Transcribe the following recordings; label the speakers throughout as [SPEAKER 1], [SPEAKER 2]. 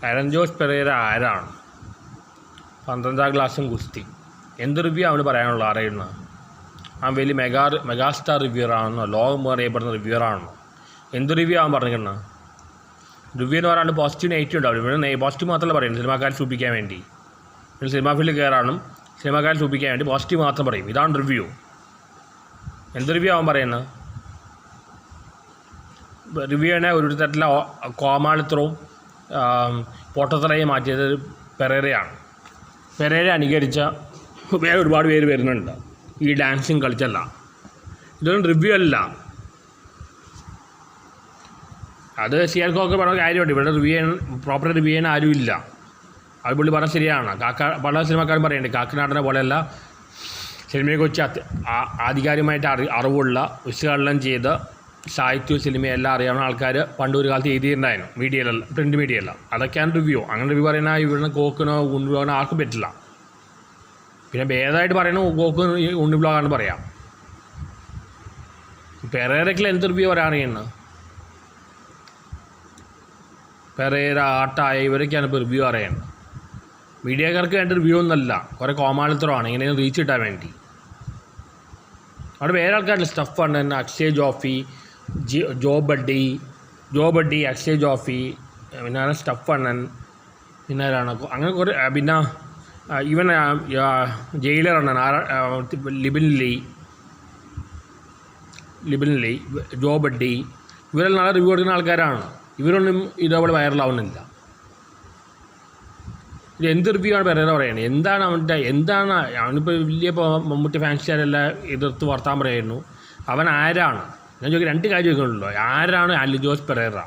[SPEAKER 1] Allen Jose Pereira ആരാണ്? 12ാം ക്ലാസ്സും ഗുസ്തി. എന്ത് റിവ്യൂ അവന് പറയാനുള്ള അറിയുന്ന? അവൻ വലിയ മെഗാസ്റ്റാർ റിവ്യൂർ ആണെന്നോ, ലോകം അറിയപ്പെടുന്ന റിവ്യൂർ ആണെന്നോ? എന്ത് റിവ്യൂ അവൻ പറഞ്ഞിരിക്കുന്നത്? റിവ്യൂ എന്ന് പറയാണ്ട് പോസിറ്റീവ് നെഗറ്റീവ് ഉണ്ടാവും. ഇവിടെ പോസിറ്റീവ് മാത്രമല്ല പറയുന്നത്, സിനിമാക്കാരെ സൂപ്പിക്കാൻ വേണ്ടി. പിന്നെ സിനിമാ ഫീൽഡിൽ കയറാനും സിനിമാക്കാരെ സൂപ്പിക്കാൻ വേണ്ടി പോസിറ്റീവ് മാത്രം പറയും. ഇതാണ് റിവ്യൂ. എന്ത് റിവ്യൂ അവൻ പറയുന്നത്? റിവ്യൂവിനെ ഒരു തരത്തിലെ കോമാളിത്തരവും പൊട്ടത്തറയും മാറ്റിയത് പെരേരയാണ്. പെരേര അനുകരിച്ച വേറെ ഒരുപാട് പേര് വരുന്നുണ്ട് ഈ ഡാൻസിങ് കളിച്ചല്ല. ഇതൊന്നും റിവ്യൂ അല്ല. അത് സിയാൽക്കോക്ക് പറഞ്ഞ കാര്യമുണ്ട്. ഇവിടെ പ്രോപ്പർ റിവ്യൂ ചെയ്യാൻ ആരുമില്ല. അത് പുള്ളി പറഞ്ഞാൽ ശരിയാണ്. പല സിനിമക്കാരും പറയുന്നുണ്ട് കാക്കനാടനെ പോലെയല്ല സിനിമയെക്കുറിച്ച് ആധികാരികമായിട്ട് അറിവുള്ള വിശകലനം ചെയ്ത് സാഹിത്യവും സിനിമയെല്ലാം അറിയാവുന്ന ആൾക്കാർ പണ്ടൊരു കാലത്ത് എഴുതിയിട്ടുണ്ടായിരുന്നു. മീഡിയയിലല്ല, പ്രിൻറ്റ് മീഡിയയല്ല. അതൊക്കെയാണ് റിവ്യൂ. അങ്ങനെ റിവ്യൂ പറയുന്ന ഇവിടുന്ന് കോക്കിനോ ഉണ്ണിബ്ലോഗിനോ ആർക്കും പറ്റില്ല. പിന്നെ ഭേദമായിട്ട് പറയുന്ന കോക്ക് ഉണ്ണിബ്ലോഗാണെന്ന് പറയാം. പെരേരയ്ക്കുള്ള എന്ത് റിവ്യൂ പറയാറിയുന്നത്? പെരേര, ആട്ടായ ഇവരൊക്കെയാണ് ഇപ്പോൾ റിവ്യൂ അറിയുന്നത്. മീഡിയക്കാർക്ക് വേണ്ട റിവ്യൂ ഒന്നുമല്ല, കുറേ കോമാളിത്തരമാണ് ഇങ്ങനെ റീച്ച് കിട്ടാൻ വേണ്ടി. അവിടെ വേറെ ആൾക്കാരുടെ സ്റ്റഫ് ഉണ്ട്. അക്ഷയ് ജോഫി, ജോ ബഡ്ഡി, അക്ഷയ് ജോഫി, പിന്നെ സ്റ്റഫ് അണ്ണൻ, പിന്നെ ആരാണ് അങ്ങനെ കുറേ, പിന്നെ ഈവൻ ജയിലർ അണ്ണൻ, ലിബിൻ ലീ, ജോ ബഡ്ഡി, ഇവരെല്ലാം നല്ല റിവ്യൂ കൊടുക്കുന്ന ആൾക്കാരാണ്. ഇവരൊന്നും ഇതേപോലെ വൈറലാവുന്നില്ല. ഇത് എന്ത് റിവ്യൂ ആണ് പെരേര പറയുന്നത്? എന്താണ് അവനിപ്പോൾ വലിയ മമ്മൂട്ടി ഫാൻസുകാരെല്ലാം എതിർത്ത് വർത്താൻ പറയുന്നു. അവൻ ആരാണ്? ഞാൻ ചോദിക്കുക, രണ്ട് കാര്യം ചോദിക്കുന്നുള്ളൂ. ആരാണ് അലൻ ജോസ് പെരേര?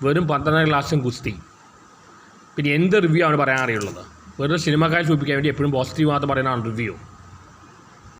[SPEAKER 1] വെറും 12ാം ക്ലാസ്സും ഗുസ്തി. പിന്നെ എന്ത് റിവ്യൂ ആണ് പറയാൻ അറിയുള്ളത്? വെറുതെ സിനിമക്കാരെ സൂചിപ്പിക്കാൻ വേണ്ടി എപ്പോഴും പോസിറ്റീവ് മാത്രം പറയുന്നതാണ് റിവ്യൂ.